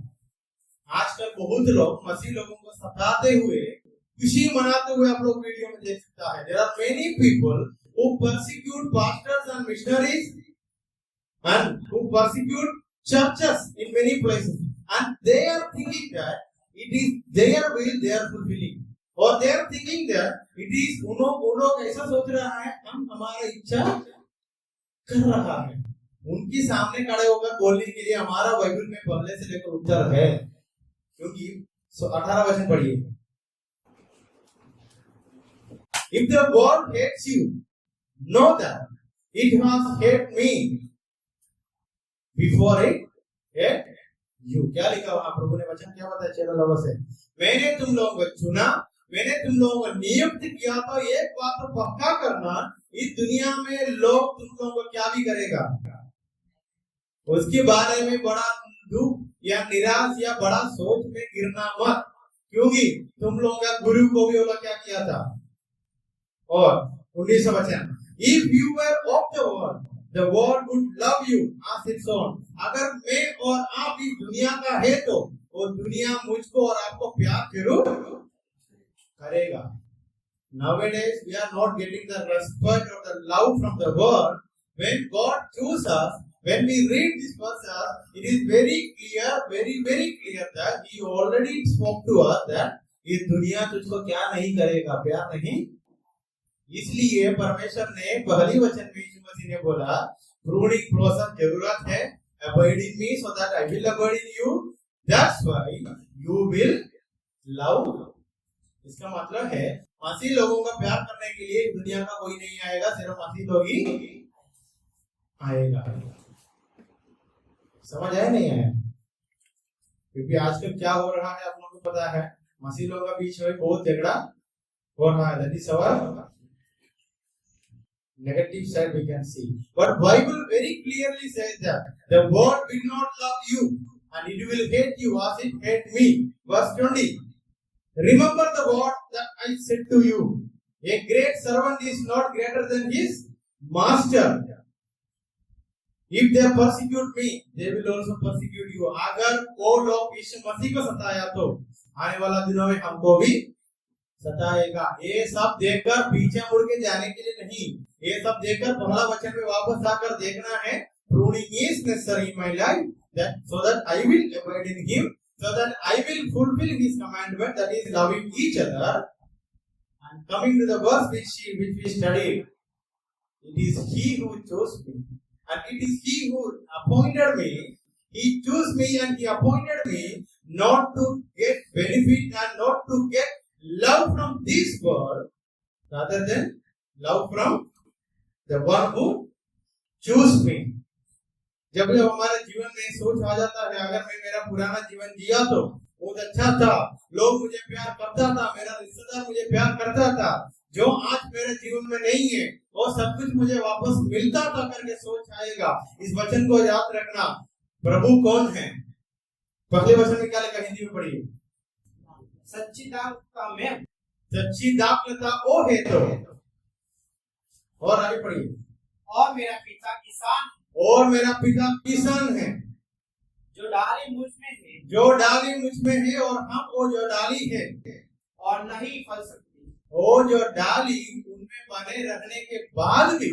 [SPEAKER 1] आजकल बहुत लोग मसीह लोगों को सताते हुए खुशी मनाते हुए आप लोग वीडियो में देख सकता है. There are many people who persecute pastors and missionaries and who persecute churches in many places, and they are thinking that it is their will they are fulfilling, or they are thinking that it is उन लोग ऐसा सोच रहा है हम हमारा इच्छा कर रहा है. उनके सामने खड़े होकर बोलने के लिए हमारा बाइबल में पहले से लेकर उत्तर है. क्योंकि 18 वचन पढ़िए. If the world hates you, know that it has hated me before it hate you. क्या लिखा वहां प्रभु ने वचन क्या बताया चैनल लोगों से? मैंने तुम लोगों को चुना, मैंने तुम लोगों को नियुक्त किया. तो एक बात तो पक्का करना, इस दुनिया में लोग तुम लोगों को क्या भी करेगा उसके बारे में बड़ा दुख या निराश या बड़ा सोच में गिरना मत. क्योंकि तुम लोगों का गुरु को भी वो क्या किया था. और 19 वचन, if you were of the world would love you as its own. अगर मैं और आप इस दुनिया का है तो वो दुनिया मुझको और आपको प्यार जरूर करेगा. Nowadays we are not getting the respect or the love from the world. When God chooses us, when we read this verse, it is very clear, very clear that He already spoke to us that इस दुनिया तुझको क्या नहीं करेगा, प्यार नहीं. इसलिए परमेश्वर ने पहली वचन में यीशु मसीह ने बोला प्रूनिंग प्रोसेस जरूरत है. Abide in me so that I will abide in you. That's why you will love. इसका मतलब है मसीह लोगों का प्यार करने के लिए दुनिया का कोई नहीं आएगा, सिर्फ मसीह लोग ही आएगा. समझ आया नहीं आया? क्योंकि आजकल क्या हो रहा है आप लोगों को पता है. मसीह लोगों के बीच में बहुत झगड़ा हो रहा है. That is our negative side we can see. But Bible very clearly says that the world will not love you and it will hate you as it hate me. Verse 20. Remember the word that I said to you. A great servant is not greater than his master. If they persecute me, they will also persecute you. अगर वो लोग यीशु मसीह को सताया तो आने वाला दिनों में हमको भी सताएगा. ये सब देखकर पीछे मुड़ के जाने के लिए नहीं, ये सब देखकर पहला वचन में वापस आकर देखना है. Pruning is necessary in my life that so that I will abide in Him, so that I will fulfill His commandment, that is loving each other. And coming to the verse which we studied, it is He who chose me, and it is He who appointed me. He chose me and He appointed me not to get benefit and not to get love from this world, rather than love from the one who choose me. जब हमारे जीवन में सोच आ जाता है, अगर मैं मेरा पुराना जीवन जिया तो बहुत अच्छा था, लोग मुझे प्यार करता था, मेरा रिश्तेदार मुझे प्यार करता था, जो आज मेरे जीवन में नहीं है वो सब कुछ मुझे वापस मिलता था करके सोच आएगा। इस वचन को याद रखना। प्रभु कौन है? पहले वचन में क्या लिखा, हिंदी में पढ़िए।
[SPEAKER 2] सच्ची दाखलता मैं हूँ।
[SPEAKER 1] सच्ची दाखलता ओ है तो, और आगे पढ़िए।
[SPEAKER 2] और मेरा पिता किसान है।
[SPEAKER 1] और मेरा पिता किसान है।
[SPEAKER 2] जो डाली मुझ में है।
[SPEAKER 1] जो डाली मुझ में है और हम वो जो डाली है
[SPEAKER 2] और नहीं फल सकती।
[SPEAKER 1] वो जो डाली उनमें बने रहने के बाद भी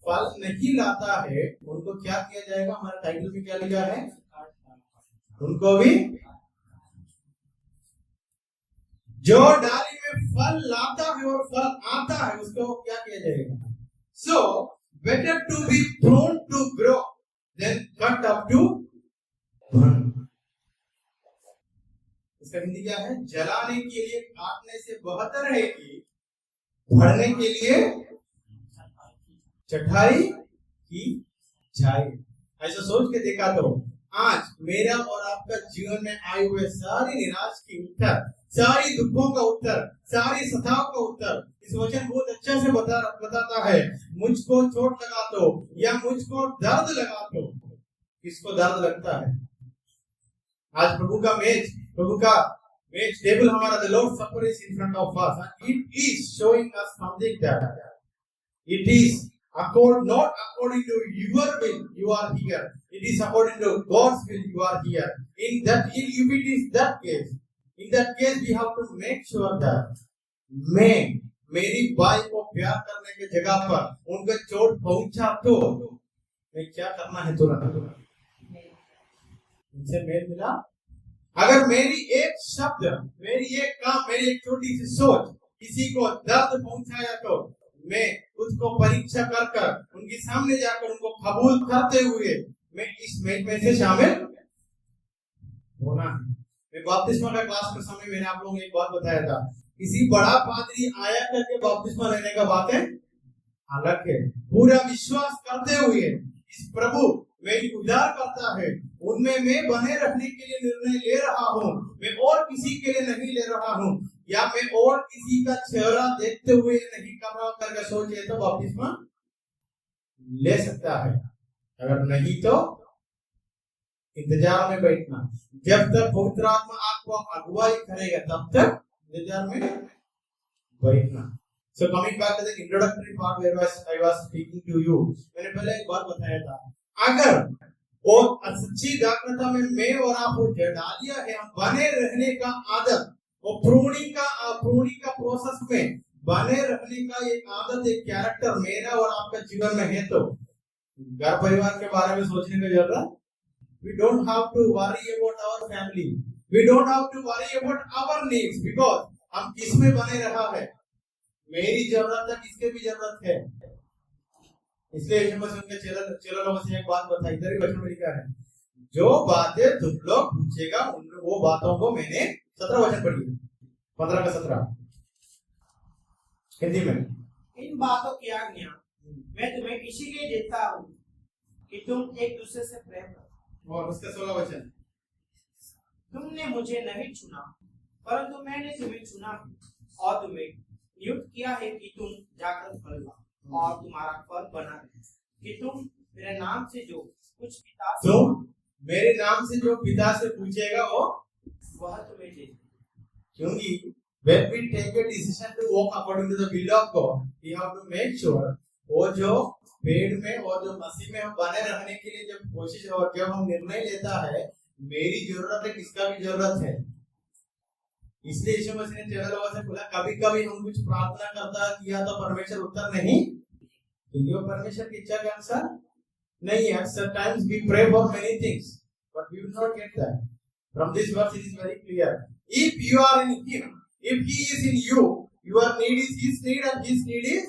[SPEAKER 1] फल नहीं लाता है, उनको क्या किया जाएगा? हमारा टाइटल में क्या लिखा है? उनको भी। जो डाली में फल लाता है और फल आता है उसको क्या किया जाएगा? So better to be prone to grow than cut up to burn. इसका हिंदी क्या है? जलाने के लिए काटने से बेहतर है कि बढ़ने के लिए चटाई की जाए। ऐसा सोच के देखा तो आज मेरा और आपका जीवन में आए हुए सारी निराश की उत्तर, सारी दुखों का उत्तर, सारी सताव का उत्तर इस वचन बहुत अच्छे से बताता है। मुझको चोट लगा तो या मुझको दर्द लगा तो, किसको दर्द लगता है? आज प्रभु का मेज टेबल हमारा, the Lord's Supper is in front of us and it is showing us something that it is not according to your will you are here, it is according to God's will you are here. If it is that case, in that case we have to make sure that मैं मेरी by को प्यार करने की जगह पर उनको चोट पहुंचा तो मैं क्या करना है? तुरंत उनसे मेल मिला। अगर मेरी एक शब्द, मेरी एक काम, मेरी एक छोटी सी सोच किसी को दर्द पहुंचाया तो मैं उसको परीक्षा कर उनके सामने जाकर उनको कबूल करते हुए मैं इस मेल में से शामिल होना है। मैं बपतिस्मा का क्लास के समय मैंने आप लोगों को एक बात बताया था, किसी बड़ा पादरी आया करके बपतिस्मा लेने का बात है अलग है। पूरा विश्वास करते हुए इस प्रभु मेरी उद्धार करता है, उनमें मैं बने रहने के लिए निर्णय ले रहा हूँ, मैं और किसी के लिए नहीं ले रहा हूँ, या मैं और किसी का चेहरा देखते हुए नहीं कर रहा करके सोचे तो बपतिस्मा ले सकता है। अगर नहीं तो इंतजार में बैठना, जब तक पवित्र आत्मा आपको अगुवाई करेगा तब तक इंतजार में बैठना। So coming back to the introductory part where I was speaking to you, मैंने पहले एक बात बताया था, अगर वो सच्ची दाखलता में मैं और आप डालिया है, हम बने रहने का आदत, वो प्रूनिंग का प्रोसेस में बने रहने का एक आदत, एक कैरेक्टर मेरा और आपका जीवन में है तो घर परिवार के बारे में सोचने की जरूरत। We don't have to worry about our family. We don't have to worry about our needs because हम किस में बने रहा है, मेरी जरूरत है, किसके भी जरूरत है। इसलिए यीशु मसीह उनके चेलों लोगों से एक बात बताई, इधर ही वचन में लिखा है, जो बातें तुम लोग पूछेगा वो बातों को मैंने 17 वचन पढ़ी, 15 का 17 हिंदी में।
[SPEAKER 2] इन बातों की आज्ञा मैं तुम्हें इसीलिए देता हूँ कि तुम एक दूसरे से प्रेम करो।
[SPEAKER 1] और उसका 16 वचन,
[SPEAKER 2] तुमने मुझे नहीं चुना परंतु मैंने तुम्हें चुना है और तुम्हें नियुक्त किया है कि तुम जाकर फल लाओ और तुम्हारा फल बना रहे, कि तुम मेरे नाम से जो कुछ पिता से
[SPEAKER 1] मेरे नाम से जो पिता से पूछेगा
[SPEAKER 2] वह तुम्हें दे।
[SPEAKER 1] क्योंकि when we take a decision to walk according to the will of God, we have to make sure वो जो पेड़ में और जो मसीह में हम बने रहने के लिए जब कोशिश और जब हम निर्णय लेता है, मेरी जरूरत है, किसका भी जरूरत है। इसलिए यीशु मसीह ने चेला लोगों से बोला, कभी कभी हम कुछ प्रार्थना किया तो परमेश्वर उत्तर नहीं, क्योंकि वो परमेश्वर की इच्छा के अनुसार नहीं है। Sometimes we pray for many things, but we will not get that. From this verse it is very clear. If you are in Him, if He is in you, your need is His need and His need is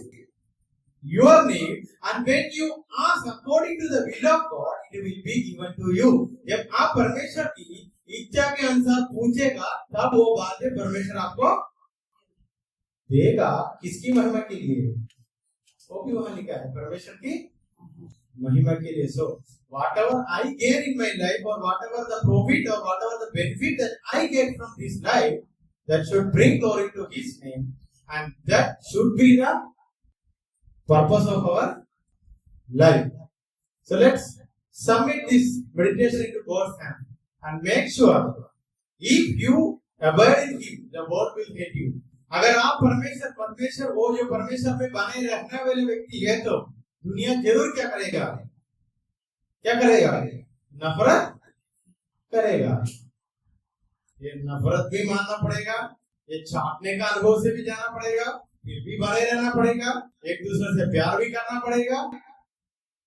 [SPEAKER 1] your need. And when you ask according to the will of God, it will be given to you. जब आप परमेश्वर की इच्छा के अनुसार पूछेगा तब वो बातें परमेश्वर आपको देगा। किसकी महिमा के लिए? वो भी वहां लिखा है परमेश्वर की महिमा के लिए. So whatever I gain in my life, or whatever the profit, or whatever the benefit that I get from this life, that should bring glory to His name, and that should be the purpose of our life. So let's submit this meditation into God's hand and make sure if you abide in Him, the world will hate you. अगर आप परमेश्वर वो जो परमेश्वर में बने रहने वाले व्यक्ति है तो दुनिया जरूर क्या करेगा? नफरत करेगा. ये नफरत भी मानना पड़ेगा, ये चाटने का अनुभव से भी जाना पड़ेगा, फिर भी बने रहना पड़ेगा, एक दूसरे से प्यार भी करना पड़ेगा.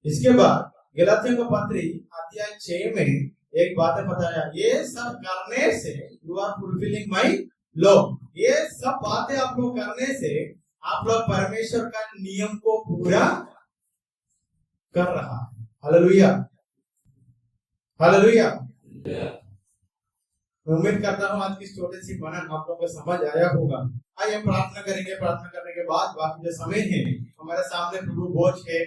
[SPEAKER 1] इसके बाद गलातियों का पत्री अध्याय 6 में एक बात बताया, ये सब करने से you are fulfilling my law. ये सब बातें आप लोग करने से आप लोग परमेश्वर का नियम को पूरा कर रहा है. Hallelujah, hallelujah. उम्मीद करता हूँ आज की छोटी सी मनन आप लोगों को समझ आया होगा. आइए हम प्रार्थना करेंगे. प्रार्थना करने के बाद बाकी जो समय है हमारे सामने प्रभु भोज है,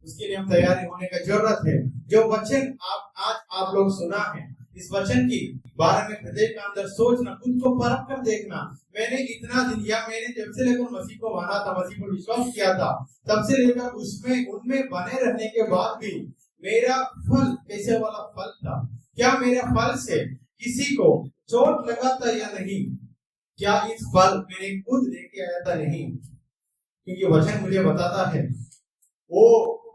[SPEAKER 1] उसके लिए हम तैयारी होने का जरूरत है. जो वचन आप लोग सुना है, इस वचन की बारे में हृदय के अंदर सोचना, खुद को परख कर देखना. मैंने इतना दिन या मैंने जब से लेकर मसीह को माना था, मसीह पर विश्वास किया था, तब से लेकर उनमें बने रहने के बाद भी मेरा फल कैसे वाला फल था? क्या मेरे फल से किसी को चोट लगा था या नहीं? क्या इस फल मैंने खुद लेके आया था? नहीं, क्योंकि वचन मुझे बताता है वो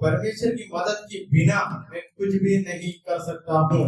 [SPEAKER 1] परमेश्वर की मदद के बिना मैं कुछ भी नहीं कर सकता हूँ.